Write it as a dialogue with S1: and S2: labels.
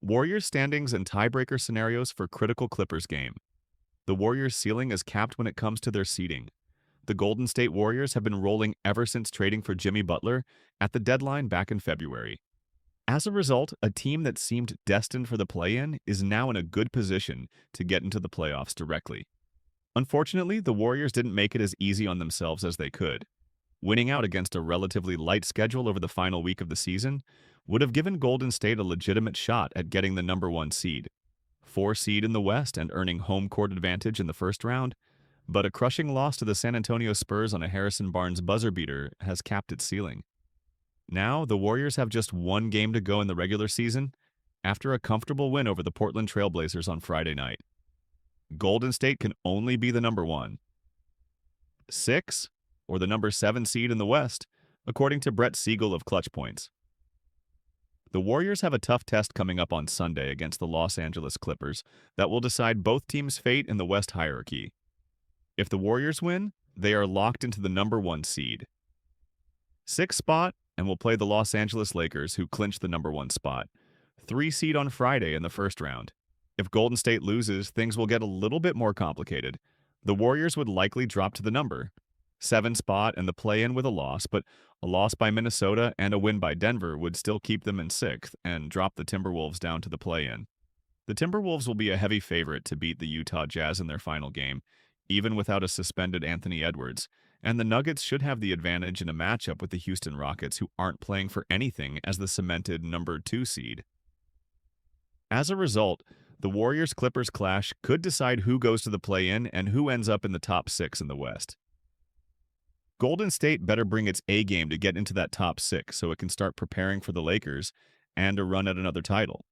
S1: Warriors standings and tiebreaker scenarios for critical Clippers game. The Warriors' ceiling is capped when it comes to their seeding. The Golden State Warriors have been rolling ever since trading for Jimmy Butler at the deadline back in February. As a result, a team that seemed destined for the play-in is now in a good position to get into the playoffs directly. Unfortunately, the Warriors didn't make it as easy on themselves as they could. Winning out against a relatively light schedule over the final week of the season would have given Golden State a legitimate shot at getting the number one seed, 4 seed in the West and earning home court advantage in the first round, but a crushing loss to the San Antonio Spurs on a Harrison Barnes buzzer beater has capped its ceiling. Now, the Warriors have just one game to go in the regular season after a comfortable win over the Portland Trail Blazers on Friday night. Golden State can only be the number 1, 6, or the number 7 seed in the West, according to Brett Siegel of Clutch Points. The Warriors have a tough test coming up on Sunday against the Los Angeles Clippers that will decide both teams' fate in the West hierarchy. If the Warriors win, they are locked into the number 1 seed, 6 spot, and will play the Los Angeles Lakers, who clinched the number 1 spot, 3 seed on Friday in the first round. If Golden State loses, things will get a little bit more complicated. The Warriors would likely drop to the number 7 spot and the play-in with a loss, but a loss by Minnesota and a win by Denver would still keep them in 6th and drop the Timberwolves down to the play-in. The Timberwolves will be a heavy favorite to beat the Utah Jazz in their final game, even without a suspended Anthony Edwards, and the Nuggets should have the advantage in a matchup with the Houston Rockets, who aren't playing for anything as the cemented number 2 seed. As a result, the Warriors-Clippers clash could decide who goes to the play-in and who ends up in the top 6 in the West. Golden State better bring its A game to get into that top 6 so it can start preparing for the Lakers and a run at another title.